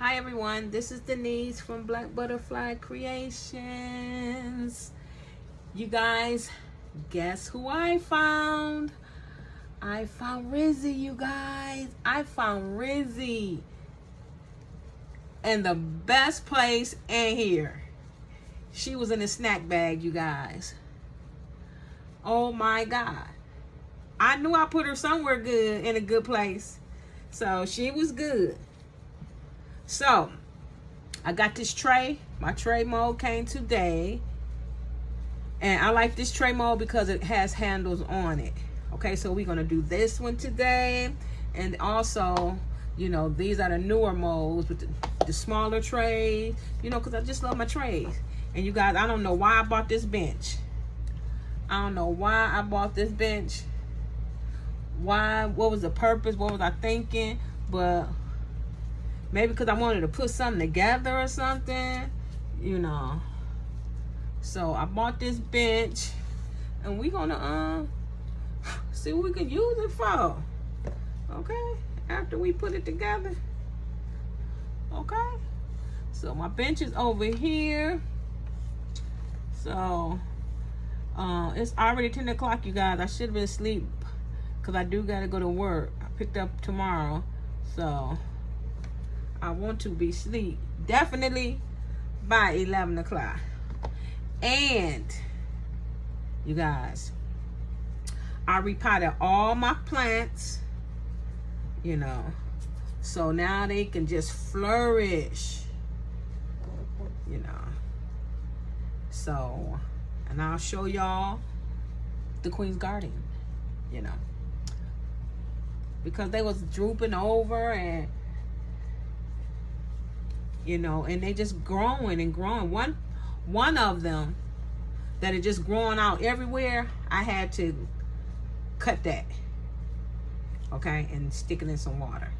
Hi everyone, this is Denise from Black Butterfly Creations. You guys, guess who I found? I found Rizzy, you guys. I found Rizzy. And the best place in here. She was in a snack bag, you guys. Oh my God. I knew I put her somewhere good, in a good place. So she was good. So I got this tray. My tray mold came today. And I like this tray mold because it has handles on it. Okay, so we're going to do this one today. And also, you know, these are the newer molds with the smaller trays. You know, because I just love my trays. And you guys, I don't know why I bought this bench. I don't know why I bought this bench. Why? What was the purpose? What was I thinking? But maybe because I wanted to put something together or something. You know. So I bought this bench. And we're going to see what we can use it for. Okay? After we put it together. Okay? So my bench is over here. So it's already 10 o'clock, you guys. I should have been asleep because I do got to go to work. I picked up tomorrow. So I want to be asleep definitely by 11 o'clock. And you guys, I repotted all my plants, you know, so now they can just flourish, you know. So, and I'll show y'all the Queen's Garden, you know, because they was drooping over and, you know, and they just growing and growing. One of them that is just growing out everywhere, I had to cut that, okay, and stick it in some water,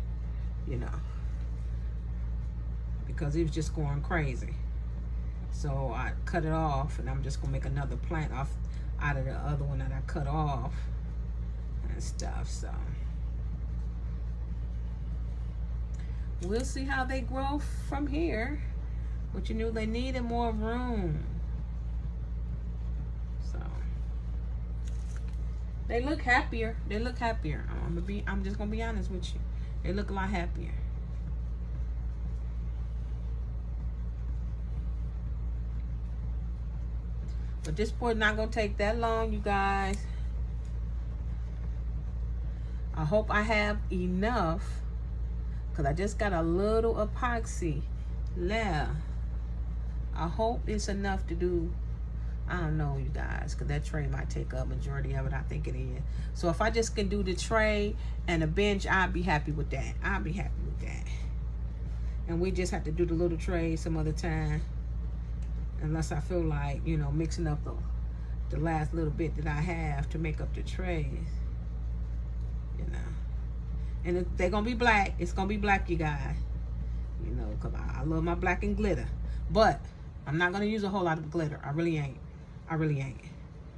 you know, because it was just going crazy. So I cut it off, and I'm just gonna make another plant off out of the other one that I cut off and stuff. So we'll see how they grow from here. But you knew they needed more room. So they look happier. They look happier. I'm just gonna be honest with you. They look a lot happier. But this part not gonna take that long, you guys. I hope I have enough, because I just got a little epoxy left. I hope it's enough to do, I don't know, you guys, because that tray might take up majority of it. I think it is. So if I just can do the tray and the bench, I'll be happy with that. I'll be happy with that. And we just have to do the little tray some other time. Unless I feel like, you know, mixing up the last little bit that I have to make up the trays. You know. And they're going to be black. It's going to be black, you guys. You know, because I love my black and glitter. But I'm not going to use a whole lot of glitter. I really ain't. I really ain't.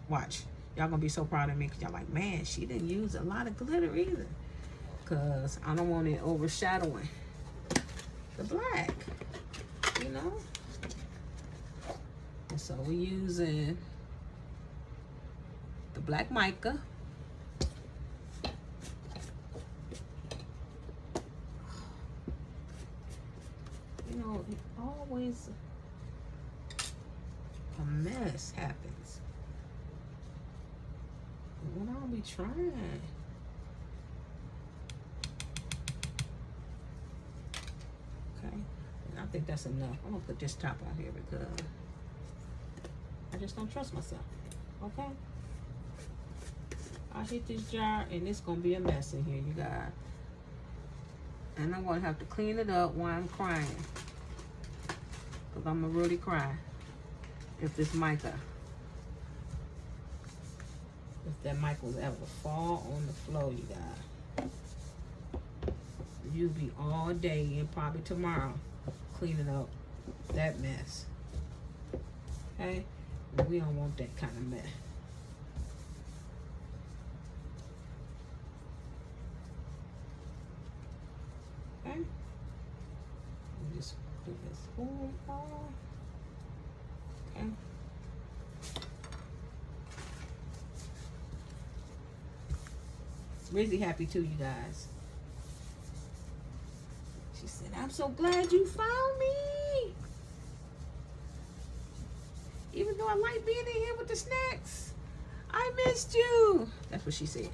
Watch. Y'all going to be so proud of me because y'all like, man, she didn't use a lot of glitter either. Because I don't want it overshadowing the black. You know. And so we're using the black mica. You know, it always a mess happens. What I'll be trying. Okay, and I think that's enough. I'm gonna put this top on here because I just don't trust myself. Okay? I hit this jar and it's gonna be a mess in here, you guys. And I'm gonna have to clean it up while I'm crying. Because I'm gonna really cry if this mica, if that mica will ever fall on the floor, you guys. You'll be all day and probably tomorrow cleaning up that mess. Okay? We don't want that kind of mess. Okay? just do this. Ooh, oh. Okay. Rizzy happy too, you guys. She said, I'm so glad you found me. Even though I like being in here with the snacks, I missed you. That's what she said.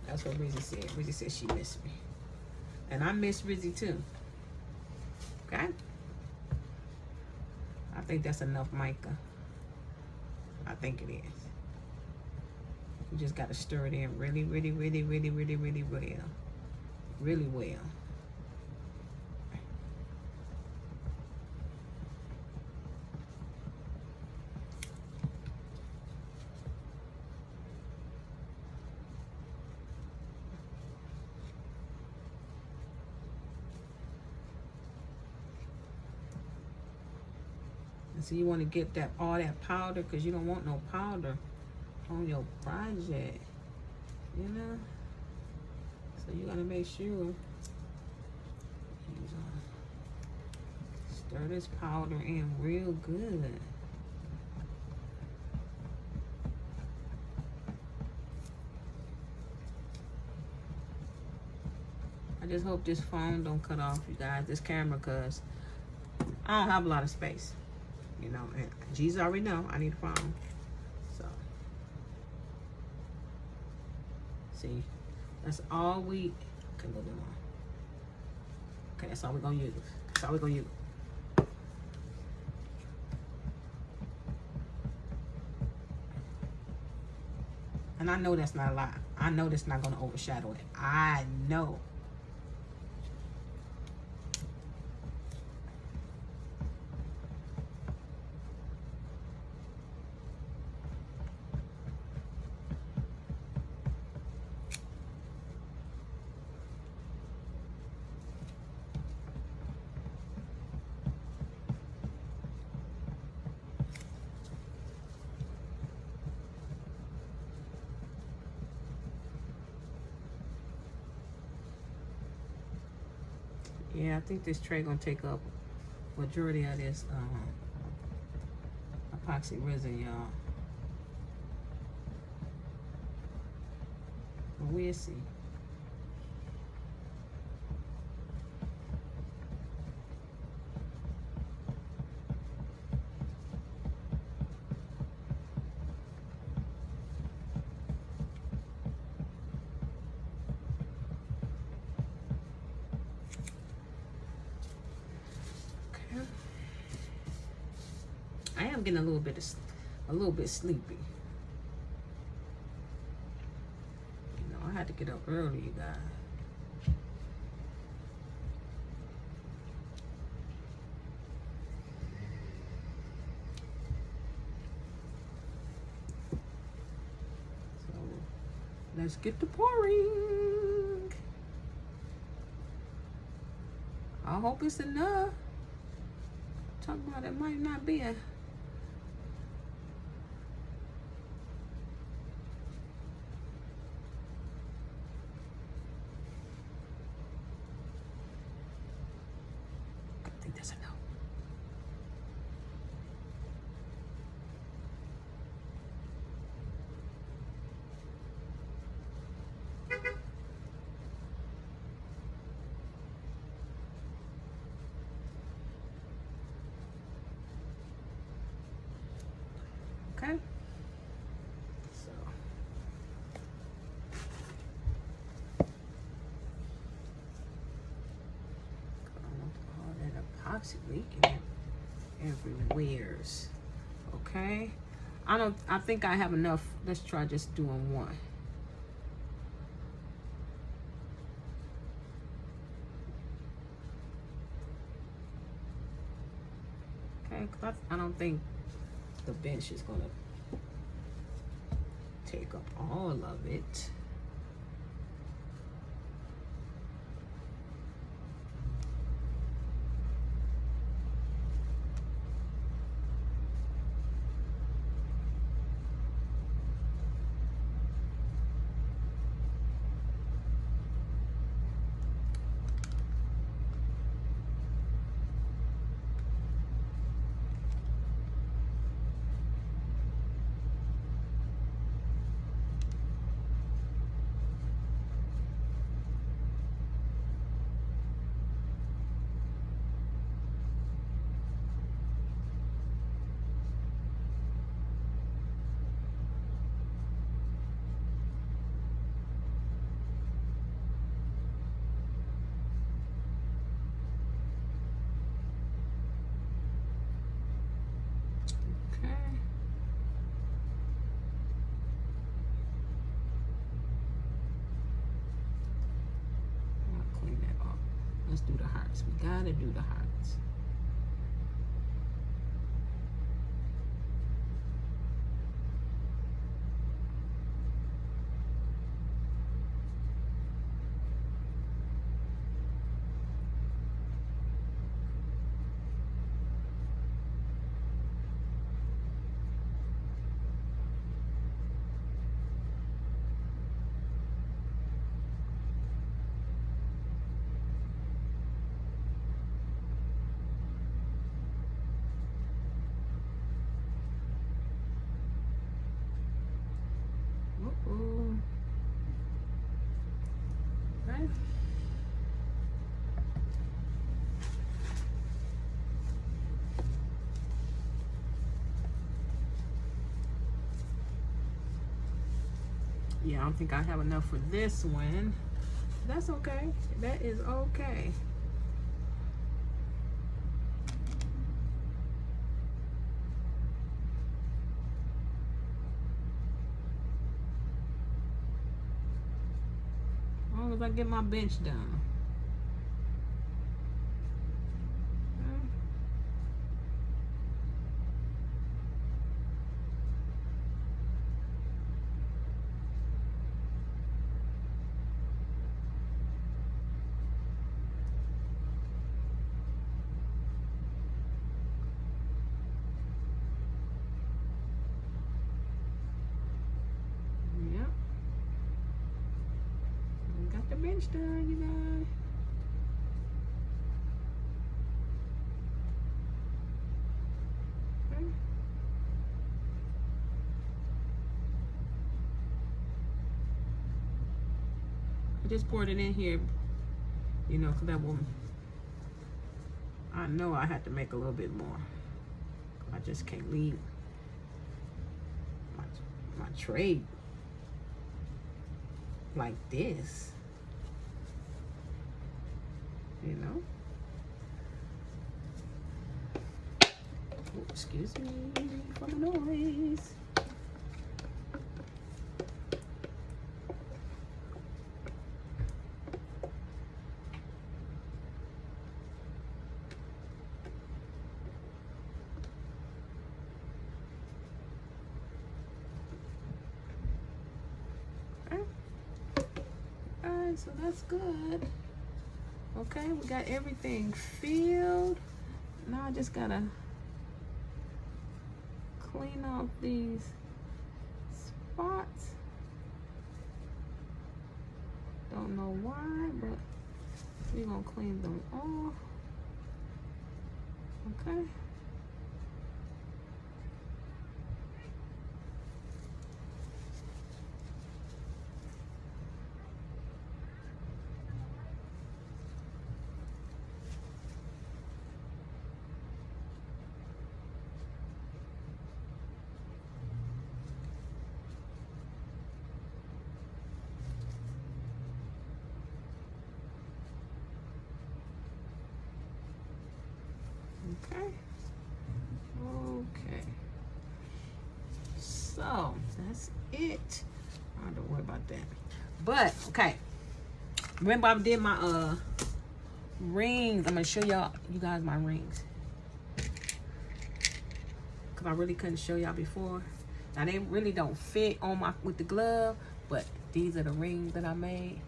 That's what Rizzy said. Rizzy said she missed me. And I miss Rizzy too. Okay? I think that's enough mica. I think it is. You just got to stir it in really, really, really, really, really, really well. Really well. And so you want to get that all that powder, because you don't want no powder on your project, you know. So you gotta make sure stir this powder in real good. I just hope this phone don't cut off, you guys, this camera, because I don't have a lot of space, you know, and Jesus already know I need a phone. So see, that's all we can go on. Okay, that's all we're gonna use. That's all we're gonna use. And I know that's not a lie. I know that's not gonna overshadow it. I know. Yeah, I think this tray gonna take up majority of this epoxy resin, y'all. But we'll see. I am getting a little bit sleepy. You know, I had to get up early, you guys. So let's get to pouring. I hope it's enough. Talk about it might not be a. I think that's enough. Okay. So all that epoxy leaking everywheres. Okay. I think I have enough. Let's try just doing one. Okay, 'cause I don't think the bench is gonna take up all of it. let's do the hearts. We gotta do the hearts. Okay. Yeah, I don't think I have enough for this one. That's okay. That is okay. As long as I get my bench done. Yep. Got the bench done, you guys. Okay. I just poured it in here, you know, because that woman, I know I had to make a little bit more. I just can't leave my tray like this, you know. Oh, excuse me for the noise. So that's good. Okay, we got everything filled. Now I just gotta clean off these spots. Don't know why, but we're gonna clean them off. Okay. Okay. Okay. So that's it. I don't worry about that. But okay. Remember I did my rings. I'm gonna show y'all you guys my rings. Cause I really couldn't show y'all before. Now they really don't fit on my with the glove, but these are the rings that I made.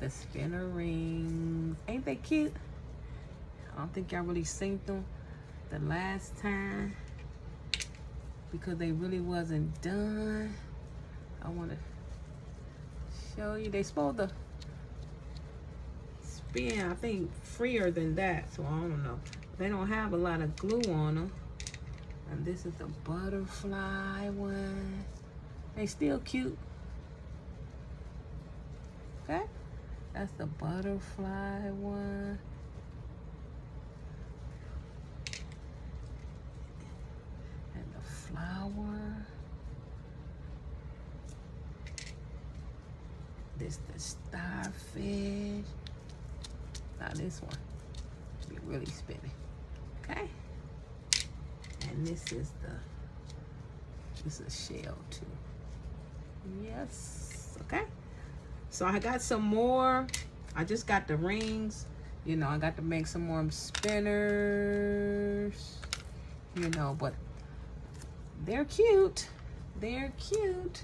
The spinner rings. Ain't they cute? I don't think y'all really seen them the last time because they really wasn't done. I want to show you. They supposed to spin, I think, freer than that, so I don't know. They don't have a lot of glue on them. And this is the butterfly one. They still cute. Okay, that's the butterfly one. Flower. This the starfish. Now this one be really spinning. Okay. And this is a shell too. Yes. Okay. So I got some more. I just got the rings. You know, I got to make some more spinners. You know, but they're cute. They're cute.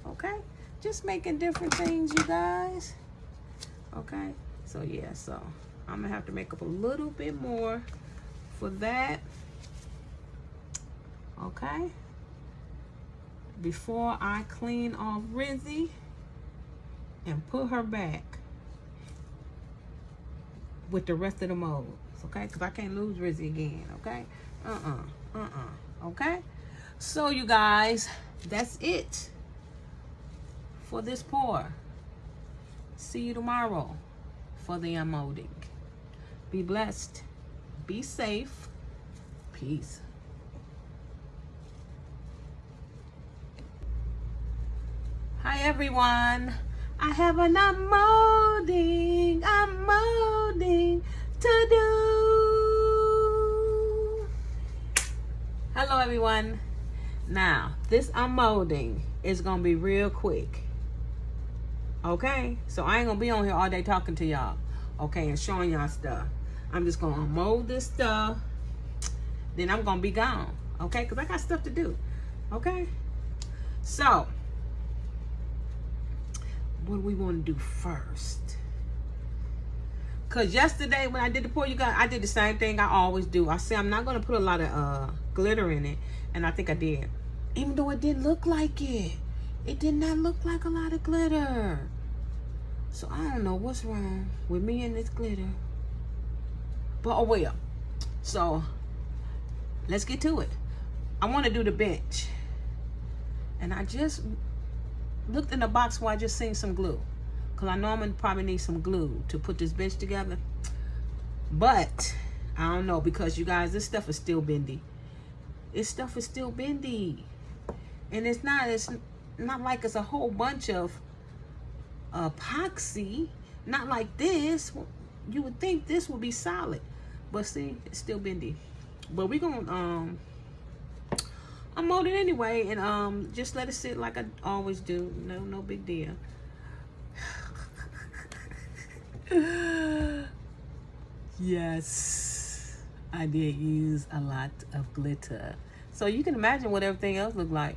Okay? Just making different things, you guys. Okay? So, yeah. So, I'm going to have to make up a little bit more for that. Okay? Before I clean off Rizzy and put her back with the rest of the molds, okay? Because I can't lose Rizzy again, okay? Okay? So, you guys, that's it for this pour. See you tomorrow for the unmolding. Be blessed. Be safe. Peace. Hi, everyone. I have an unmolding to do. Hello, everyone. Now, this unmolding is going to be real quick. Okay? So, I ain't going to be on here all day talking to y'all. Okay? And showing y'all stuff. I'm just going to unmold this stuff. Then I'm going to be gone. Okay? Because I got stuff to do. Okay? So, what do we want to do first? Because yesterday when I did the pour, you guys, I did the same thing I always do. I said I'm not going to put a lot of glitter in it. And I think I did. Even though it didn't look like it. It did not look like a lot of glitter. So I don't know what's wrong with me and this glitter. But oh well. So let's get to it. I want to do the bench. And I just looked in the box where I just seen some glue. Because I know I'm going to probably need some glue to put this bench together. But I don't know, because you guys, this stuff is still bendy. This stuff is still bendy. And it's not like it's a whole bunch of epoxy. Not like this. You would think this would be solid. But see, it's still bendy. But we're going to unmold it anyway. And just let it sit like I always do. No big deal. Yes, I did use a lot of glitter. So you can imagine what everything else looked like.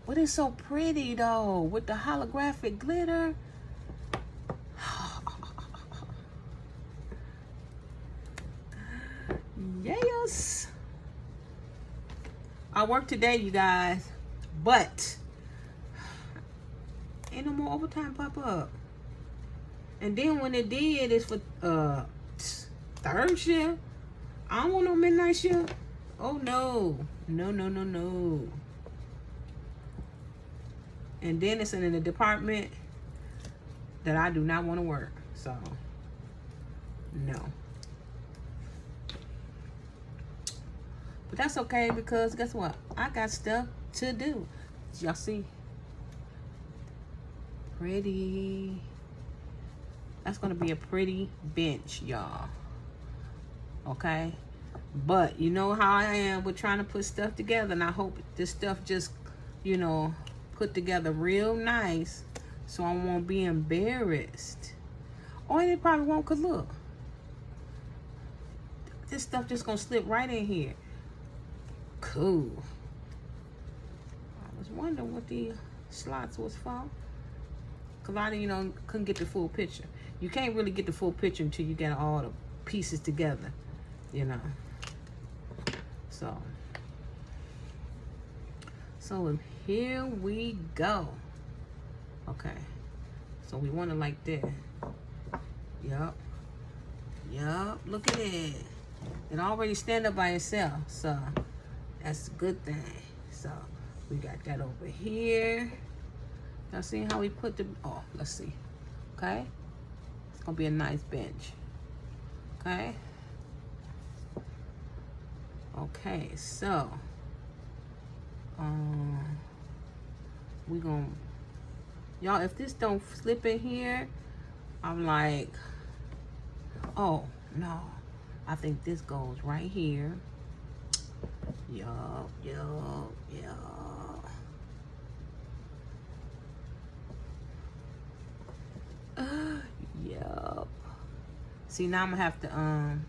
But it's so pretty though, with the holographic glitter. Yes. I work today, you guys, but ain't no more overtime pop up. And then when it did, it's for third shift. I don't want no midnight shift. Oh no. No. And then it's in a department that I do not want to work. So no. But that's okay, because guess what? I got stuff to do. Y'all see? Pretty. That's going to be a pretty bench, y'all. Okay? But you know how I am with trying to put stuff together. And I hope this stuff just, you know, put together real nice. So I won't be embarrassed. Or it probably won't, because look. This stuff just going to slip right in here. Cool. I was wondering what the slots was for. Because I, you know, couldn't get the full picture. You can't really get the full picture until you get all the pieces together, you know. So here we go. Okay. So we want it like that. Yup. Look at it. It already stand up by itself. So that's a good thing. So we got that over here. Y'all see how we put the, oh, let's see. Okay. It's going to be a nice bench. Okay. Okay, so we gonna, y'all, if this don't slip in here, I'm like, oh no, I think this goes right here. Yup. Yeah. See, now I'm gonna have to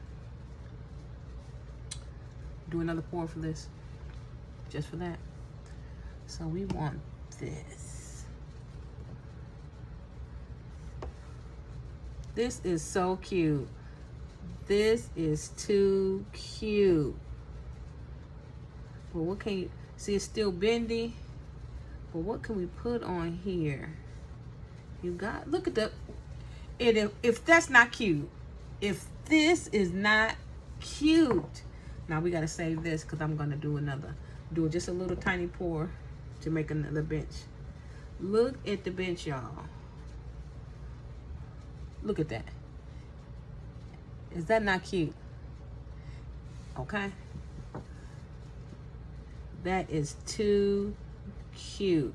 do another pour for this, just for that. So we want this. This is so cute. This is too cute. But what can you see? It's still bendy. But what can we put on here? You got, look at the, if that's not cute, if this is not cute. Now we gotta save this because I'm gonna do just a little tiny pour to make another bench. Look at the bench, y'all. Look at that. Is that not cute? Okay. That is too cute.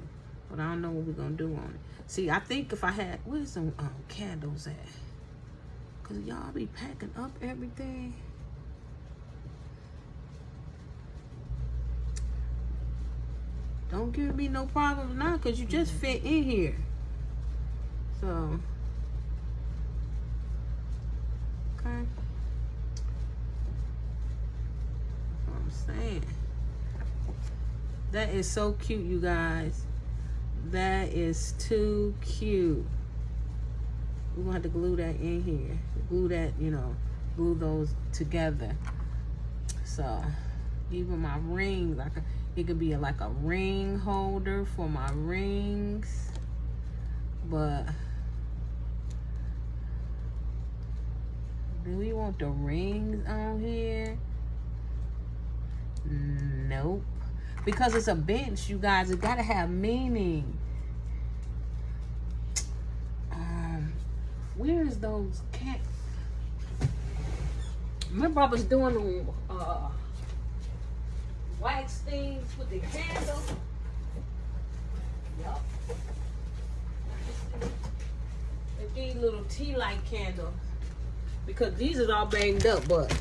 But I don't know what we're gonna do on it. See, I think if I had, where's some candles at? Cause y'all be packing up everything. Don't give me no problems now, cause you just fit in here. So, okay. That's what I'm saying. That is so cute, you guys. That is too cute. We're gonna have to glue that in here. Glue that, you know, glue those together. So, even my rings, it could be like a ring holder for my rings. But do we want the rings on here? Nope. Because it's a bench, you guys, it gotta have meaning. Where is those cats? Remember I was doing wax things with the candle? Yup. And these little tea light candles. Because these is all banged up, but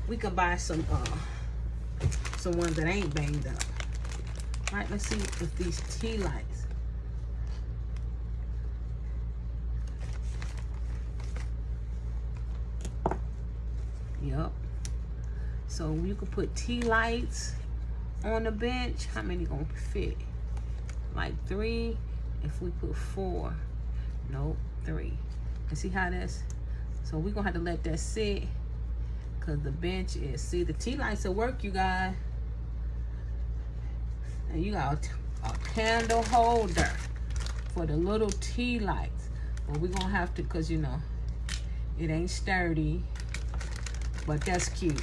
we can buy some ones that ain't banged up. All right, let's see if these tea lights. Yup. So you could put tea lights on the bench. How many gonna fit? Like 3. If we put 4. Nope, 3. And see how that's, so we're gonna have to let that sit, because the bench is, see, the tea lights will work, you guys. And you got a candle holder for the little tea lights. But we're gonna have to, because you know, it ain't sturdy, but that's cute.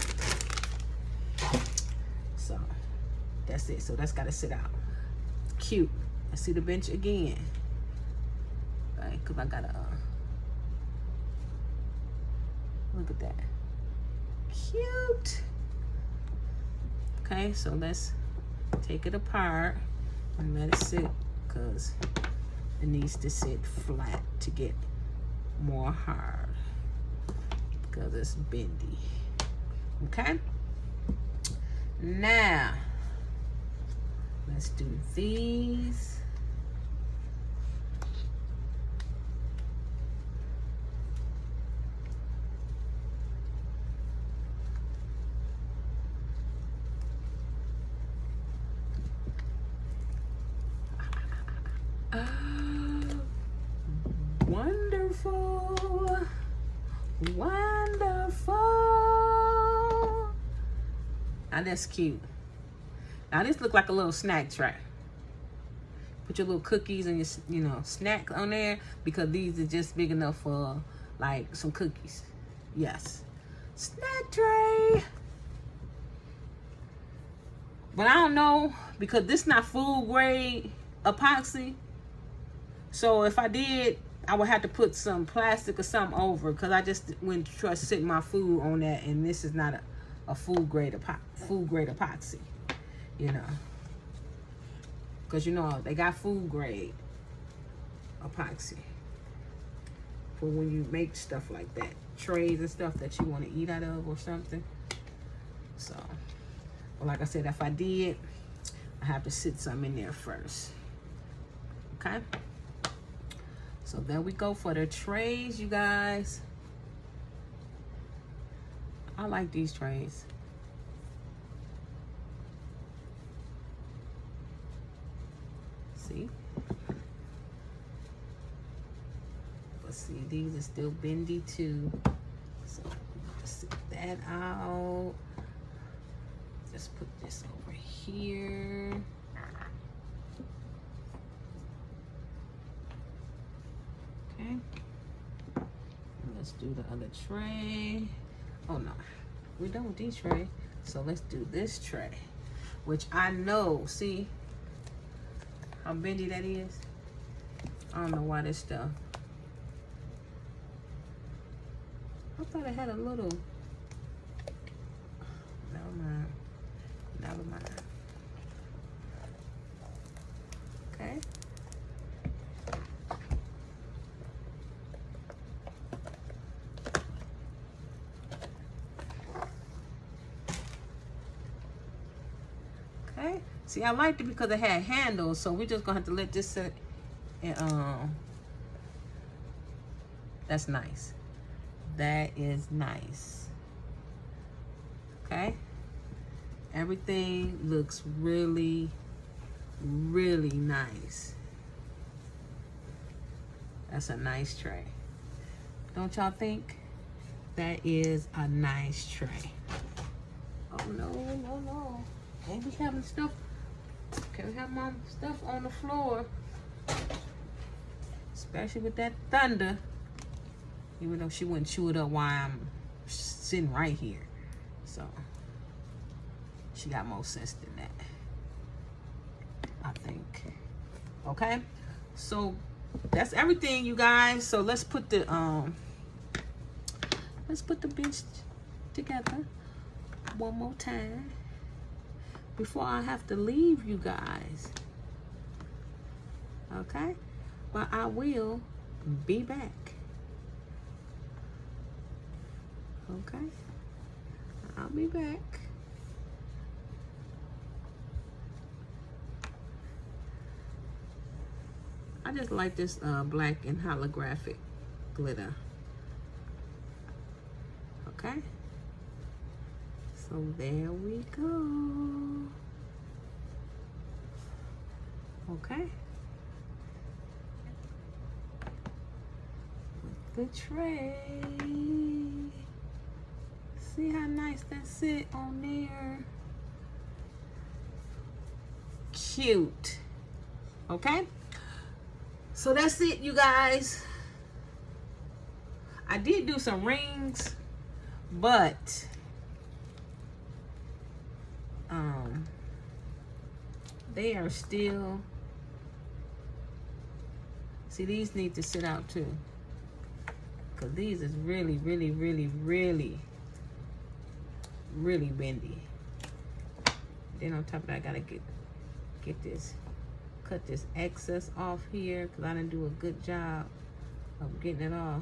So that's it. So that's gotta sit out. Cute. I see the bench again. Right, because I gotta look at that. Cute. Okay, so let's take it apart and let it sit, because it needs to sit flat to get more hard, because it's bendy. Okay, now let's do these. Wonderful, wonderful. Now that's cute. Now this look like a little snack tray. Put your little cookies and your, you know, snack on there, because these are just big enough for like some cookies. Yes, snack tray. But I don't know, because this not food grade epoxy. So if I did, I would have to put some plastic or something over, because I just wouldn't trust sitting my food on that, and this is not a food grade epoxy, you know. Because you know they got food grade epoxy for when you make stuff like that, trays and stuff that you want to eat out of or something. So, well, like I said, if I did, I have to sit some in there first. Okay. So there we go for the trays, you guys. I like these trays. See? But see, these are still bendy too. So just sit that out. Just put this over here. Okay. Let's do the other tray. Oh no, we're done with these tray. So let's do this tray, which I know, see how bendy that is? I don't know why this stuff. I thought it had a little, never mind, never mind. Okay. Okay. See, I liked it because it had handles, so we're just gonna have to let this sit. And that's nice. That is nice. Okay. Everything looks really, really nice. That's a nice tray. Don't y'all think? That is a nice tray. Oh no, no, no. Can't be having stuff. Can't have my stuff on the floor. Especially with that thunder. Even though she wouldn't chew it up while I'm sitting right here. So she got more sense than that, I think. Okay, so that's everything, you guys. So let's put the bench together one more time before I have to leave you guys. Okay, but I will be back. Okay, I'll be back. I just like this black and holographic glitter. Okay, so there we go. Okay, with the tray. See how nice that sit on there? Cute. Okay, so that's it, you guys. I did do some rings, but they are still, see, these need to sit out too, because these is really, really, really, really, really bendy. Then on top of that, I gotta get this, cut this excess off here, because I didn't do a good job of getting it off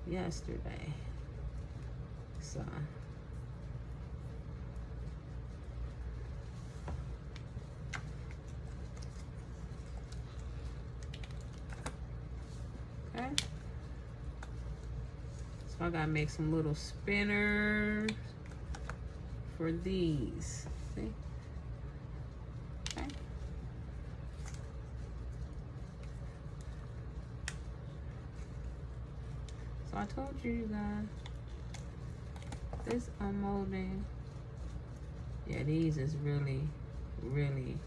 yesterday. So okay, so I gotta make some little spinners for these. See? Okay. So I told you guys, this unmolding, yeah, these is really, really,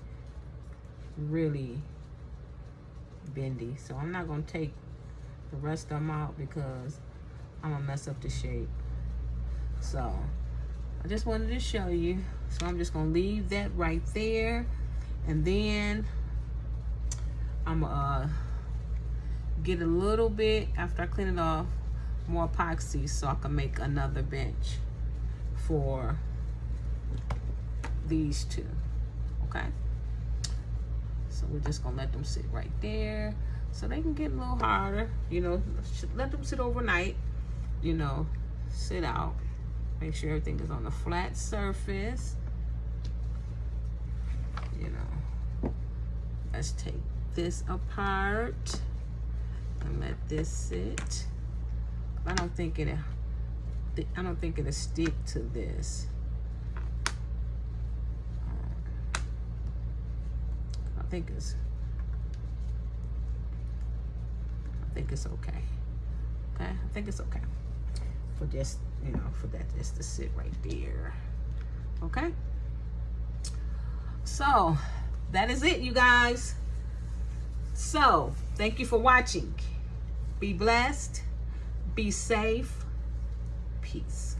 really bendy. So I'm not gonna take the rest of them out because I'm gonna mess up the shape. So I just wanted to show you. So I'm just gonna leave that right there, and then I'm gonna get a little bit, after I clean it off, more epoxy so I can make another bench for these two. Okay, so we're just gonna let them sit right there so they can get a little harder, you know. Let them sit overnight, you know, sit out, make sure everything is on a flat surface, you know. Let's take this apart and let this sit. I don't think it'll stick to this. I think it's okay. Okay, I think it's okay for just, you know, for that just to sit right there. Okay, so that is it, you guys. So thank you for watching. Be blessed, be safe, peace.